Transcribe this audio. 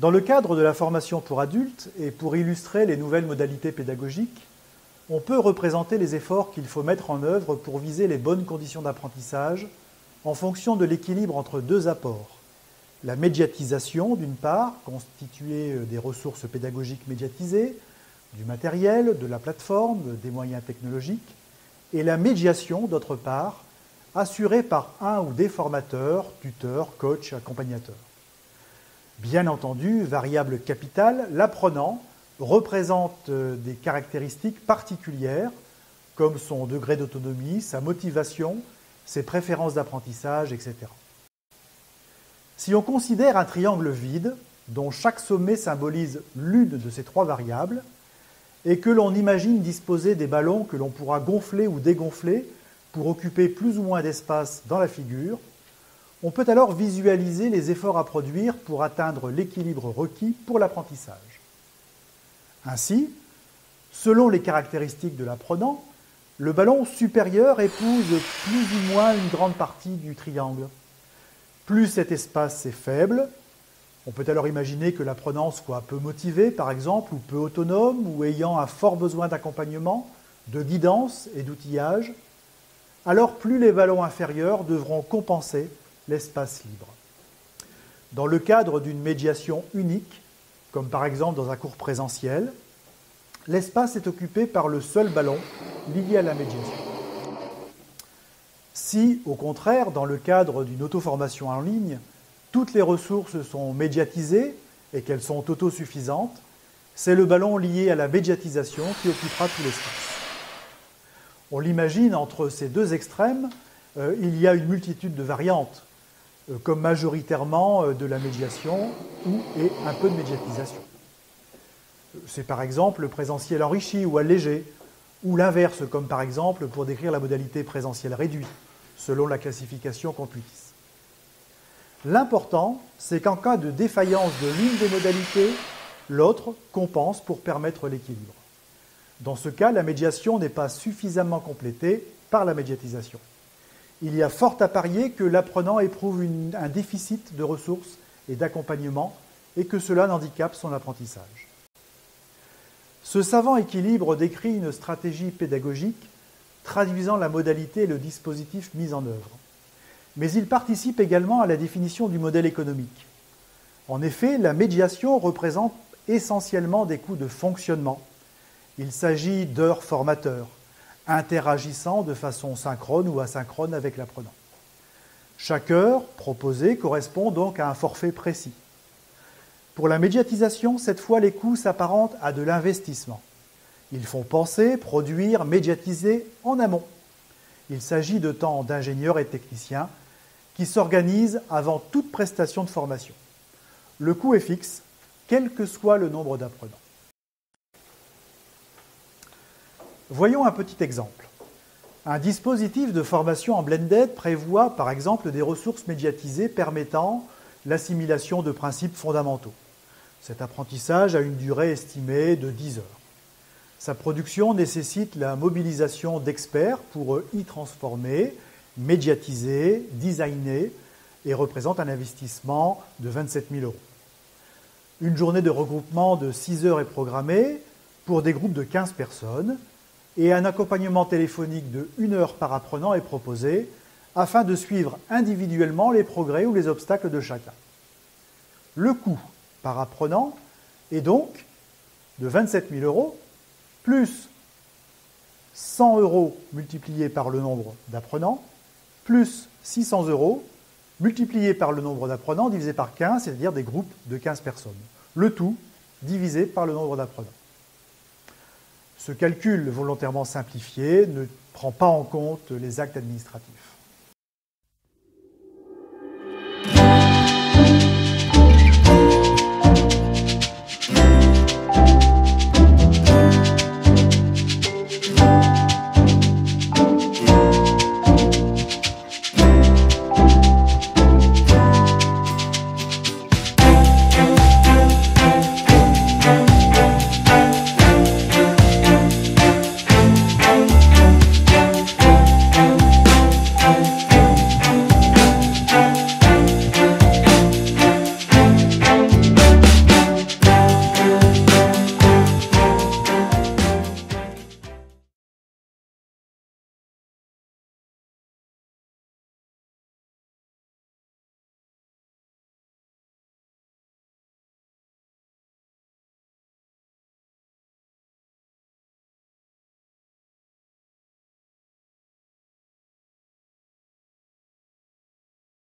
Dans le cadre de la formation pour adultes et pour illustrer les nouvelles modalités pédagogiques, on peut représenter les efforts qu'il faut mettre en œuvre pour viser les bonnes conditions d'apprentissage en fonction de l'équilibre entre deux apports. La médiatisation, d'une part, constituée des ressources pédagogiques médiatisées, du matériel, de la plateforme, des moyens technologiques, et la médiation, d'autre part, assurée par un ou des formateurs, tuteurs, coachs, accompagnateurs. Bien entendu, variable capitale, l'apprenant représente des caractéristiques particulières, comme son degré d'autonomie, sa motivation, ses préférences d'apprentissage, etc. Si on considère un triangle vide, dont chaque sommet symbolise l'une de ces trois variables, et que l'on imagine disposer des ballons que l'on pourra gonfler ou dégonfler pour occuper plus ou moins d'espace dans la figure, on peut alors visualiser les efforts à produire pour atteindre l'équilibre requis pour l'apprentissage. Ainsi, selon les caractéristiques de l'apprenant, le ballon supérieur épouse plus ou moins une grande partie du triangle. Plus cet espace est faible, on peut alors imaginer que l'apprenant soit peu motivé, par exemple, ou peu autonome, ou ayant un fort besoin d'accompagnement, de guidance et d'outillage. Alors plus les ballons inférieurs devront compenser l'espace libre. Dans le cadre d'une médiation unique, comme par exemple dans un cours présentiel, l'espace est occupé par le seul ballon lié à la médiation. Si, au contraire, dans le cadre d'une auto-formation en ligne, toutes les ressources sont médiatisées et qu'elles sont autosuffisantes, c'est le ballon lié à la médiatisation qui occupera tout l'espace. On l'imagine, entre ces deux extrêmes, il y a une multitude de variantes, comme majoritairement de la médiation et un peu de médiatisation. C'est par exemple le présentiel enrichi ou allégé, ou l'inverse, comme par exemple pour décrire la modalité présentiel réduit, selon la classification Computis. L'important, c'est qu'en cas de défaillance de l'une des modalités, l'autre compense pour permettre l'équilibre. Dans ce cas, la médiation n'est pas suffisamment complétée par la médiatisation. Il y a fort à parier que l'apprenant éprouve un déficit de ressources et d'accompagnement et que cela handicape son apprentissage. Ce savant équilibre décrit une stratégie pédagogique traduisant la modalité et le dispositif mis en œuvre. Mais il participe également à la définition du modèle économique. En effet, la médiation représente essentiellement des coûts de fonctionnement. Il s'agit d'heures formateurs, interagissant de façon synchrone ou asynchrone avec l'apprenant. Chaque heure proposée correspond donc à un forfait précis. Pour la médiatisation, cette fois, les coûts s'apparentent à de l'investissement. Ils font penser, produire, médiatiser en amont. Il s'agit de temps d'ingénieurs et techniciens qui s'organisent avant toute prestation de formation. Le coût est fixe, quel que soit le nombre d'apprenants. Voyons un petit exemple. Un dispositif de formation en blended prévoit par exemple des ressources médiatisées permettant l'assimilation de principes fondamentaux. Cet apprentissage a une durée estimée de 10 heures. Sa production nécessite la mobilisation d'experts pour y transformer, médiatiser, designer et représente un investissement de 27 000 €. Une journée de regroupement de 6 heures est programmée pour des groupes de 15 personnes et un accompagnement téléphonique de 1 heure par apprenant est proposé afin de suivre individuellement les progrès ou les obstacles de chacun. Le coût par apprenant est donc de 27 000 € plus 100 € multipliés par le nombre d'apprenants, plus 600 € multiplié par le nombre d'apprenants divisé par 15, c'est-à-dire des groupes de 15 personnes. Le tout divisé par le nombre d'apprenants. Ce calcul volontairement simplifié ne prend pas en compte les actes administratifs.